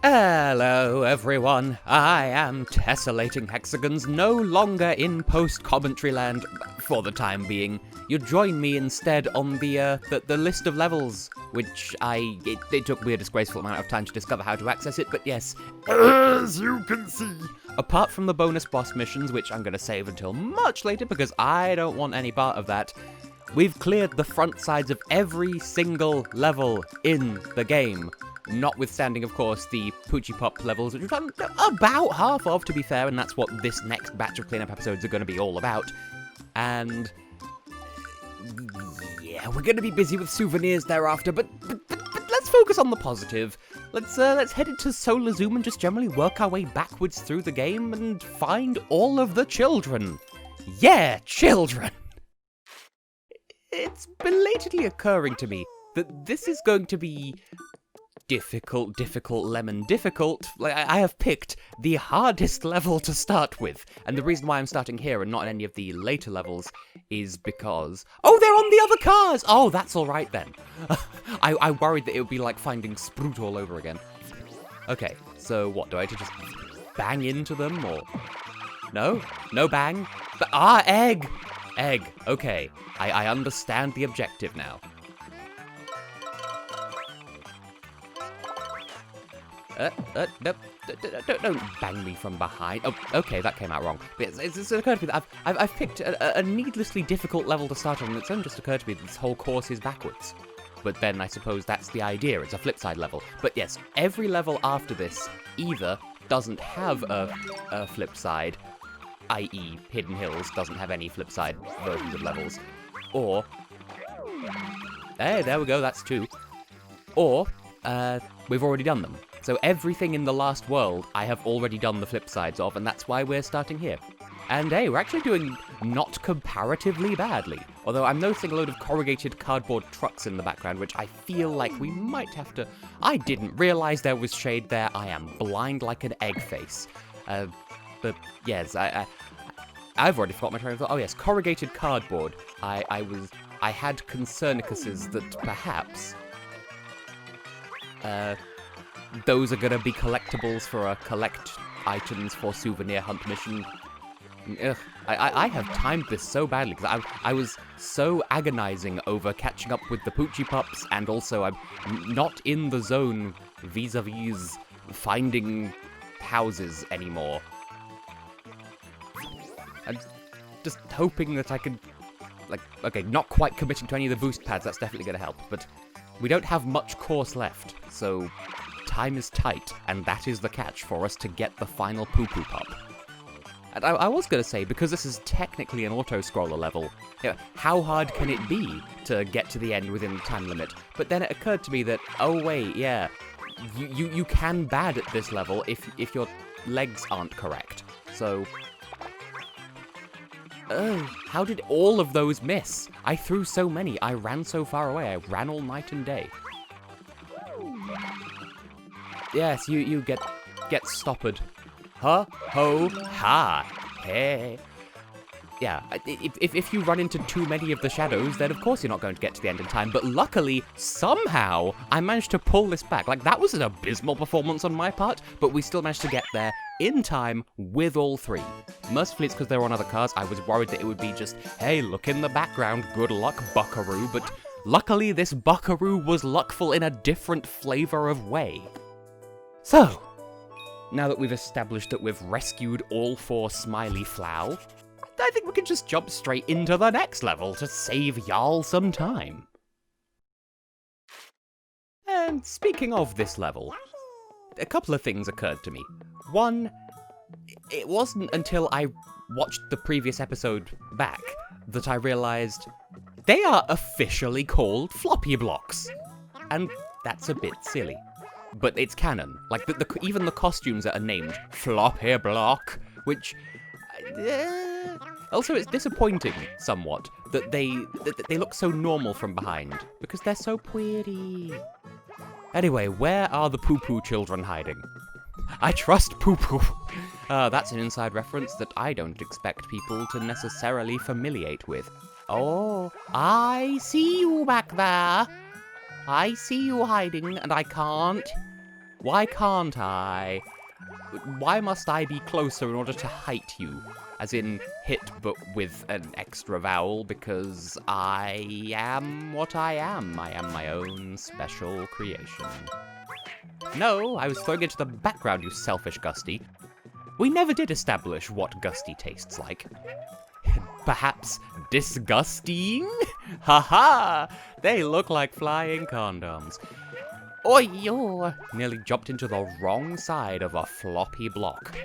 Hello everyone, I am Tessellating Hexagons, no longer in post-commentary land, for the time being. You join me instead on the list of levels, which it took me a disgraceful amount of time to discover how to access it, but yes, as you can see. Apart from the bonus boss missions, which I'm going to save until much later because I don't want any part of that, we've cleared the front sides of every single level in the game. Notwithstanding, of course, the Poochy Pup levels, which we've done about half of, to be fair, and that's what this next batch of cleanup episodes are going to be all about. And yeah, we're going to be busy with souvenirs thereafter, but let's focus on the positive. Let's head into Solar Zoom and just generally work our way backwards through the game and find all of the children. Yeah, children! It's belatedly occurring to me that this is going to be difficult, lemon difficult. Like, I have picked the hardest level to start with, and the reason why I'm starting here and not in any of the later levels is because... Oh, they're on the other cars! Oh, that's alright then. I worried that it would be like finding Sprout all over again. Okay, so what, do I have to just bang into them, or... No? No bang? But, egg! Egg, okay. I understand the objective now. Nope. Don't bang me from behind. Oh, okay, that came out wrong. But it's occurred to me that I've picked a needlessly difficult level to start on, and it's only just occurred to me that this whole course is backwards. But then I suppose that's the idea, it's a flip side level. But yes, every level after this either doesn't have a flip side, i.e. Hidden Hills doesn't have any flip side versions of levels, or... Hey, there we go, that's two. Or, we've already done them. So everything in the last world, I have already done the flip sides of, and that's why we're starting here. And hey, we're actually doing not comparatively badly. Although I'm noticing a load of corrugated cardboard trucks in the background, which I feel like we might have to... I didn't realize there was shade there. I am blind like an egg face. But yes, I've already forgot my train of thought. Oh yes, corrugated cardboard. I had concernicuses that perhaps... those are gonna be collectibles for a collect items for souvenir hunt mission. Ugh, I have timed this so badly because I was so agonizing over catching up with the Poochy Pups, and also I'm not in the zone vis-a-vis finding houses anymore. I'm just hoping that I can, like, okay, not quite committing to any of the boost pads, that's definitely gonna help, but we don't have much course left, so time is tight, and that is the catch for us to get the final Pu-Pu Pup. And I was going to say, because this is technically an auto-scroller level, you know, how hard can it be to get to the end within the time limit? But then it occurred to me that, oh wait, yeah, you can bad at this level if your legs aren't correct. So... Oh, how did all of those miss? I threw so many, I ran so far away, I ran all night and day. Yes, you get stopped. Huh? Ho, ha, hey. Yeah, if you run into too many of the shadows, then of course you're not going to get to the end in time, but luckily, somehow, I managed to pull this back. Like, that was an abysmal performance on my part, but we still managed to get there in time with all three. Mercifully, it's because they were on other cars. I was worried that it would be just, hey, look in the background, good luck, buckaroo, but luckily this buckaroo was luckful in a different flavor of way. So, now that we've established that we've rescued all four Smiley Flower, I think we can just jump straight into the next level to save y'all some time. And speaking of this level, a couple of things occurred to me. One, it wasn't until I watched the previous episode back that I realized they are officially called floppy blocks. And that's a bit silly. But it's canon. Like, even the costumes are named Floppy Block, which... Also, it's disappointing, somewhat, that they look so normal from behind, because they're so pretty. Anyway, where are the Pu-Pu children hiding? I trust Pu-Pu. That's an inside reference that I don't expect people to necessarily familiate with. Oh, I see you back there. I see you hiding, and I can't Why can't I? Why must I be closer in order to height you? As in, hit, but with an extra vowel, because I am what I am. I am my own special creation. No, I was throwing it to the background, you selfish Gusty. We never did establish what Gusty tastes like. Perhaps disgusting? Haha! They look like flying condoms. Oi-yo! Nearly jumped into the wrong side of a floppy block.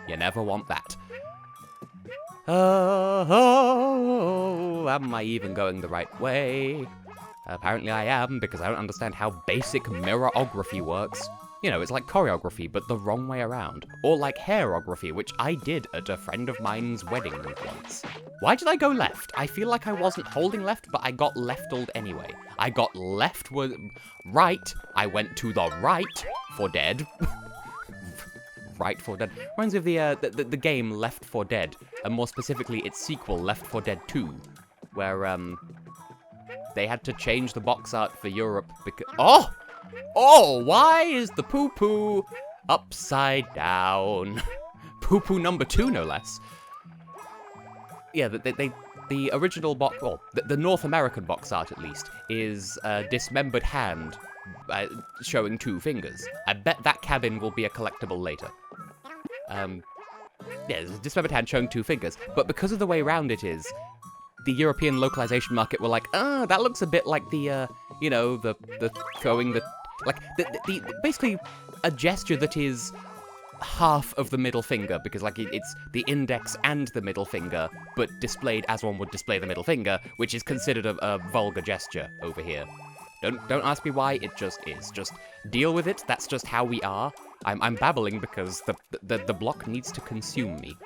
You never want that. Oh, am I even going the right way? Apparently I am, because I don't understand how basic mirrorography works. You know, it's like choreography, but the wrong way around. Or like hairography, which I did at a friend of mine's wedding once. Why did I go left? I feel like I wasn't holding left, but I got left-old anyway. I got right, I went to the right for dead. Right 4 Dead. Reminds me of the game Left 4 Dead, and more specifically its sequel, Left 4 Dead 2, where, they had to change the box art for Europe because— Oh, why is the poo-poo upside down? Poo-poo number 2, no less. Yeah, the original box, well, the North American box art, at least, is a dismembered hand showing 2 fingers. I bet that cabin will be a collectible later. Yeah, there's a dismembered hand showing 2 fingers, but because of the way around it is, the European localization market were like, that looks a bit like the, you know, the throwing the, like, the basically a gesture that is half of the middle finger, because, like, it's the index and the middle finger, but displayed as one would display the middle finger, which is considered a vulgar gesture over here. Don't ask me why, it just is. Just deal with it, that's just how we are. I'm babbling because the block needs to consume me.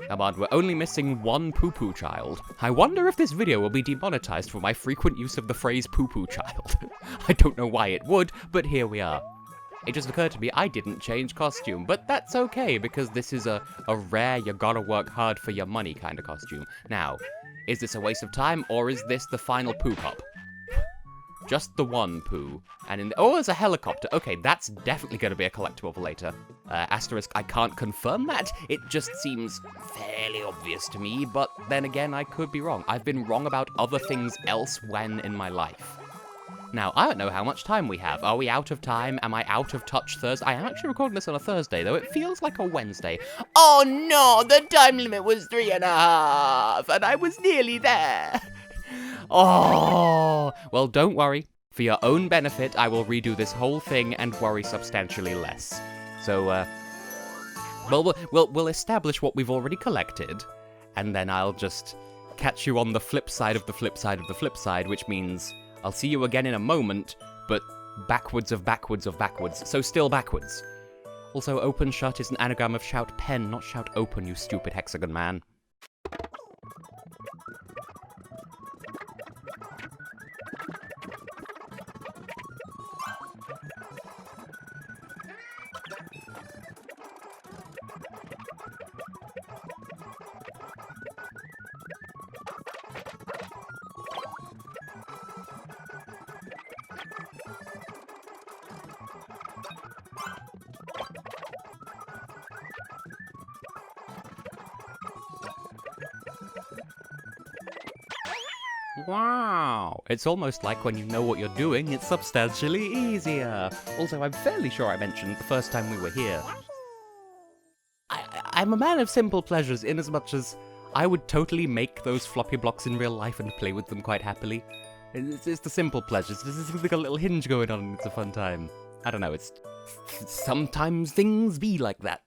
Come on, we're only missing 1 poo-poo child. I wonder if this video will be demonetized for my frequent use of the phrase poo-poo child. I don't know why it would, but here we are. It just occurred to me I didn't change costume, but that's okay, because this is a rare, you gotta work hard for your money kind of costume. Now, is this a waste of time, or is this the final poo-pup? Just the 1 poo. And there's a helicopter. Okay, that's definitely going to be a collectible for later. Asterisk, I can't confirm that. It just seems fairly obvious to me, but then again, I could be wrong. I've been wrong about other things elsewhere in my life. Now, I don't know how much time we have. Are we out of time? Am I out of touch Thursday? I am actually recording this on a Thursday, though it feels like a Wednesday. Oh no, the time limit was 3.5, and I was nearly there. Oh, well, don't worry. For your own benefit, I will redo this whole thing and worry substantially less. So, well, we'll establish what we've already collected, and then I'll just catch you on the flip side of the flip side of the flip side, which means I'll see you again in a moment, but backwards of backwards of backwards, so still backwards. Also, open shut is an anagram of shout pen, not shout open, you stupid hexagon man. Wow, it's almost like when you know what you're doing, it's substantially easier. Also, I'm fairly sure I mentioned the first time we were here. I'm a man of simple pleasures in as much as I would totally make those floppy blocks in real life and play with them quite happily. It's the simple pleasures. There's like a little hinge going on and it's a fun time. I don't know, it's... sometimes things be like that.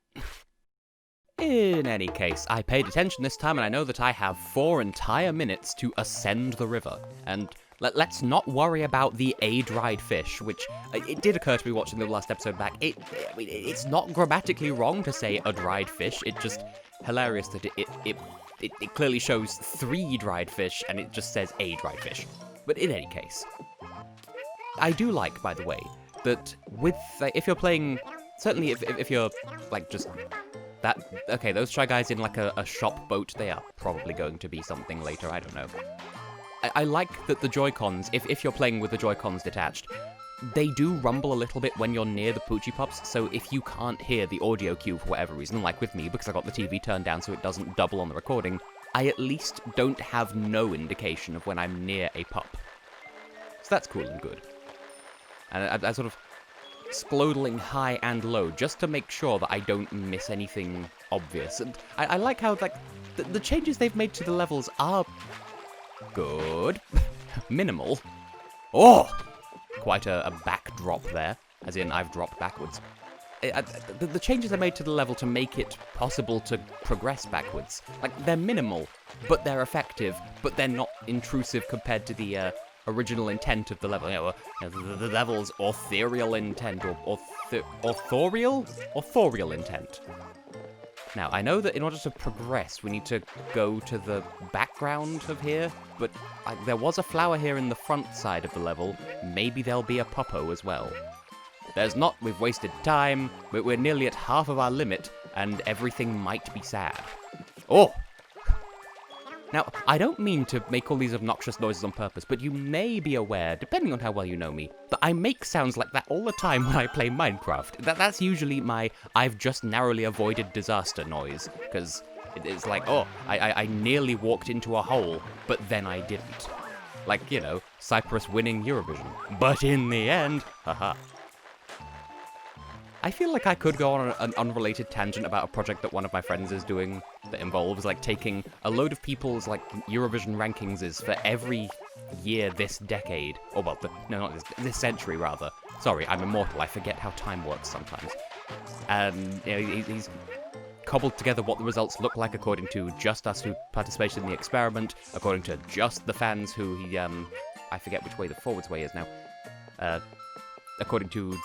In any case, I paid attention this time and I know that I have 4 entire minutes to ascend the river. And let's not worry about the a-dried fish, which it did occur to me watching the last episode back. It's not grammatically wrong to say a dried fish, it's just hilarious that it clearly shows 3 dried fish and it just says a dried fish. But in any case, I do like, by the way, that with, if you're playing, certainly if you're, like, just... okay, those Shy Guys in like a shop boat, they are probably going to be something later, I don't know. I like that the Joy-Cons, if you're playing with the Joy-Cons detached, they do rumble a little bit when you're near the Poochy Pups, so if you can't hear the audio cue for whatever reason, like with me, because I got the TV turned down so it doesn't double on the recording, I at least don't have no indication of when I'm near a pup. So that's cool and good. And I sort of splodling high and low, just to make sure that I don't miss anything obvious. And I like how, like, the changes they've made to the levels are good. Minimal. Oh! Quite a backdrop there, as in I've dropped backwards. The changes they made to the level to make it possible to progress backwards, like, they're minimal, but they're effective, but they're not intrusive compared to the original intent of the level. The level's authorial intent, or authorial intent. Now, I know that in order to progress, we need to go to the background of here, but there was a flower here in the front side of the level. Maybe there'll be a puppo as well. There's not. We've wasted time. We're nearly at half of our limit, and everything might be sad. Oh! Now, I don't mean to make all these obnoxious noises on purpose, but you may be aware, depending on how well you know me, that I make sounds like that all the time when I play Minecraft. That's usually my I've just narrowly avoided disaster noise, because it's like, oh, I nearly walked into a hole, but then I didn't. Like, you know, Cyprus winning Eurovision. But in the end, haha. I feel like I could go on an unrelated tangent about a project that one of my friends is doing that involves, like, taking a load of people's, like, Eurovision rankings is for every year this decade. Or, well, no, not this century, rather. Sorry, I'm immortal. I forget how time works sometimes. And, you know, he's cobbled together what the results look like according to just us who participated in the experiment, according to just the fans who he, I forget which way the forwards way is now. According to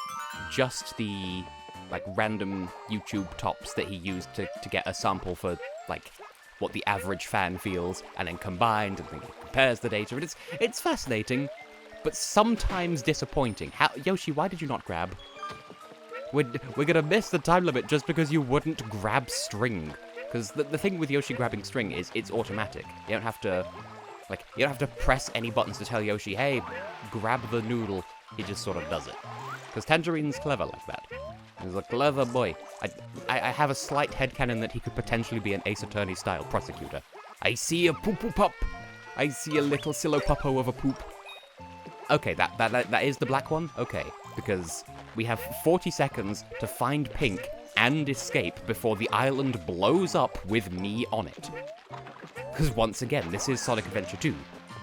just the, like, random YouTube tops that he used to get a sample for, like, what the average fan feels, and then combined, and then compares the data, and it's fascinating, but sometimes disappointing. Yoshi, why did you not grab? We're gonna miss the time limit just because you wouldn't grab string. Because the thing with Yoshi grabbing string is it's automatic. You don't have to, like, you don't have to press any buttons to tell Yoshi, hey, grab the noodle. He just sort of does it. Because Tangerine's clever like that. He's a clever boy. I have a slight headcanon that he could potentially be an Ace Attorney-style prosecutor. I see a Pu-Pu-Pup. I see a little Silopuppo of a poop. Okay, that is the black one? Okay, because we have 40 seconds to find Pink and escape before the island blows up with me on it. Because once again, this is Sonic Adventure 2.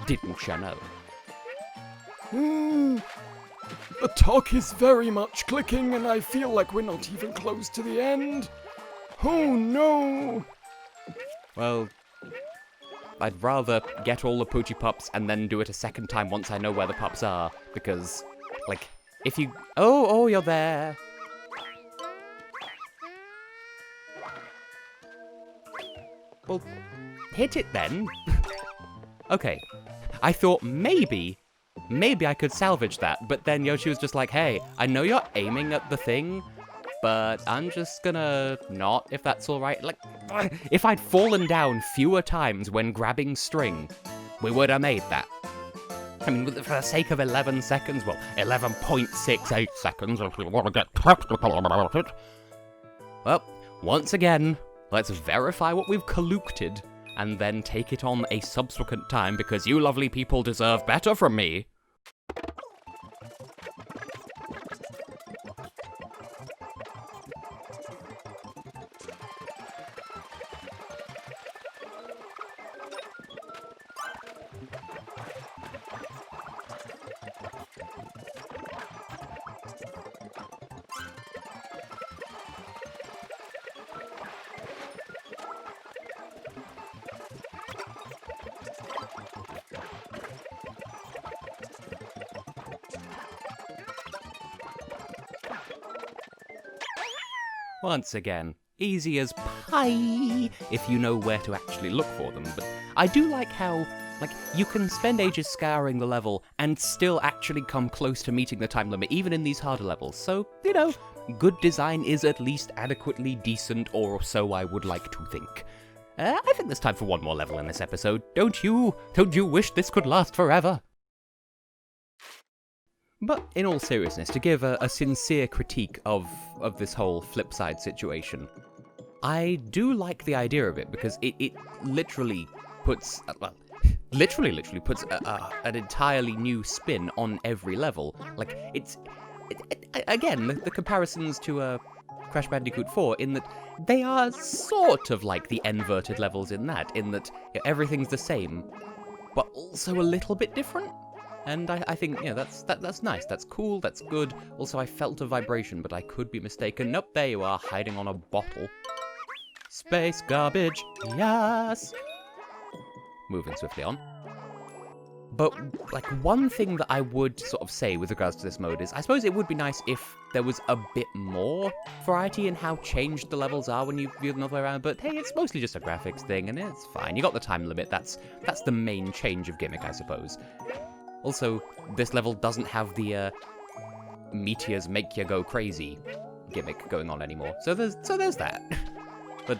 Didn't ya know? The talk is very much clicking, and I feel like we're not even close to the end. Oh no! Well, I'd rather get all the Poochy Pups and then do it a second time once I know where the pups are, because, like, if you... Oh, you're there! Well, hit it then. Okay, I thought maybe I could salvage that, but then Yoshi was just like, hey, I know you're aiming at the thing, but I'm just gonna not, if that's alright. Like, if I'd fallen down fewer times when grabbing string, we would have made that. I mean, for the sake of 11 seconds, well, 11.68 seconds, if we want to get technical about it. Well, once again, let's verify what we've colluded, and then take it on a subsequent time, because you lovely people deserve better from me. Once again, easy as pie if you know where to actually look for them, but I do like how, like, you can spend ages scouring the level and still actually come close to meeting the time limit, even in these harder levels, so, you know, good design is at least adequately decent, or so I would like to think. I think there's time for one more level in this episode, don't you? Don't you wish this could last forever? But in all seriousness, to give a sincere critique of this whole flipside situation, I do like the idea of it because it literally puts, literally puts an entirely new spin on every level. Like, again, the comparisons to Crash Bandicoot 4 in that they are sort of like the inverted levels in that everything's the same, but also a little bit different. And I think, that's nice, that's cool, that's good. Also, I felt a vibration, but I could be mistaken. Nope, there you are, hiding on a bottle. Space garbage, yes! Moving swiftly on. But, like, one thing that I would sort of say with regards to this mode is, I suppose it would be nice if there was a bit more variety in how changed the levels are when you view them the other way around, but hey, it's mostly just a graphics thing, and it's fine. You got the time limit, that's the main change of gimmick, I suppose. Also, this level doesn't have the meteors make you go crazy gimmick going on anymore. So there's that. But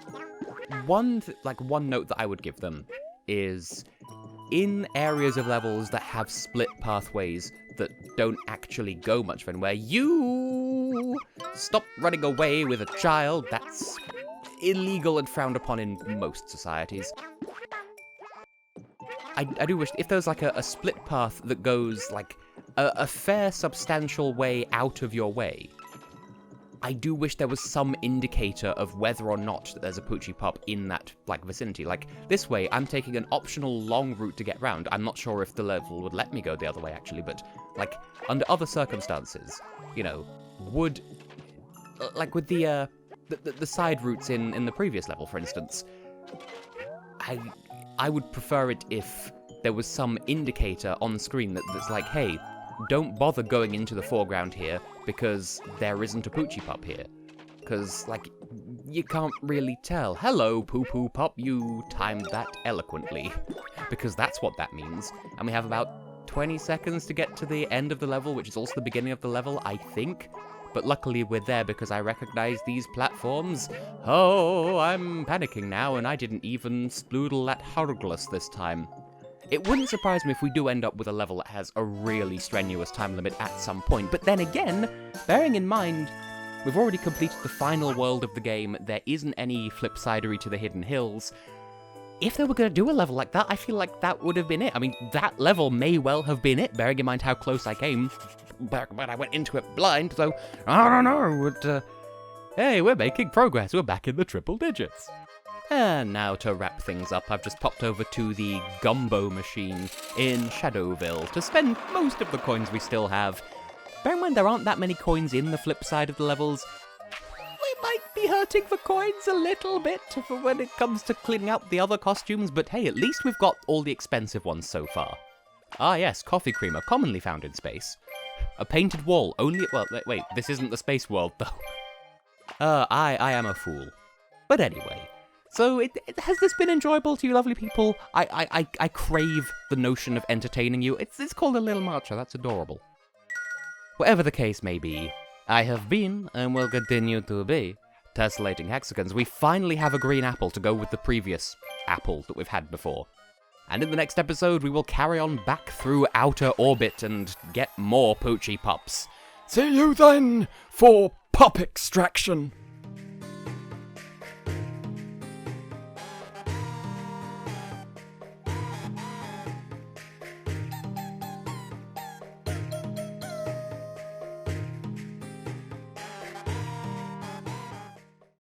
one note that I would give them is in areas of levels that have split pathways that don't actually go much anywhere, you stop running away with a child. That's illegal and frowned upon in most societies. I do wish, if there's like a split path that goes like a fair substantial way out of your way, I do wish there was some indicator of whether or not there's a Poochy Pup in that like vicinity. Like this way, I'm taking an optional long route to get round. I'm not sure if the level would let me go the other way actually, but like under other circumstances, would like with the side routes in the previous level, for instance, I would prefer it if there was some indicator on screen that's like, hey, don't bother going into the foreground here because there isn't a Poochy Pup here. Because, like, you can't really tell. Hello, Pu-Pu-Pup, you timed that eloquently. Because that's what that means. And we have about 20 seconds to get to the end of the level, which is also the beginning of the level, I think. But luckily we're there because I recognize these platforms. Oh, I'm panicking now, and I didn't even sploodle that Hurglus this time. It wouldn't surprise me if we do end up with a level that has a really strenuous time limit at some point, but then again, bearing in mind, we've already completed the final world of the game, there isn't any flipsidery to the Hidden Hills. If they were going to do a level like that, I feel like that would have been it. I mean, that level may well have been it, bearing in mind how close I came back when I went into it blind, so I don't know, but hey, we're making progress, we're back in the triple digits. And now to wrap things up, I've just popped over to the Gumbo machine in Shadowville to spend most of the coins we still have. Bear in mind there aren't that many coins in the flip side of the levels. We might be hurting for coins a little bit for when it comes to cleaning out the other costumes, but hey, at least we've got all the expensive ones so far. Ah yes, coffee creamer, commonly found in space. A painted wall, only... Well, wait, this isn't the space world, though. I am a fool. But anyway... So, has this been enjoyable to you lovely people? I crave the notion of entertaining you. It's called a little marcher, that's adorable. Whatever the case may be, I have been, and will continue to be, Tessellating Hexagons. We finally have a green apple to go with the previous apple that we've had before. And in the next episode, we will carry on back through outer orbit and get more Poochy Pups. See you then for pup extraction.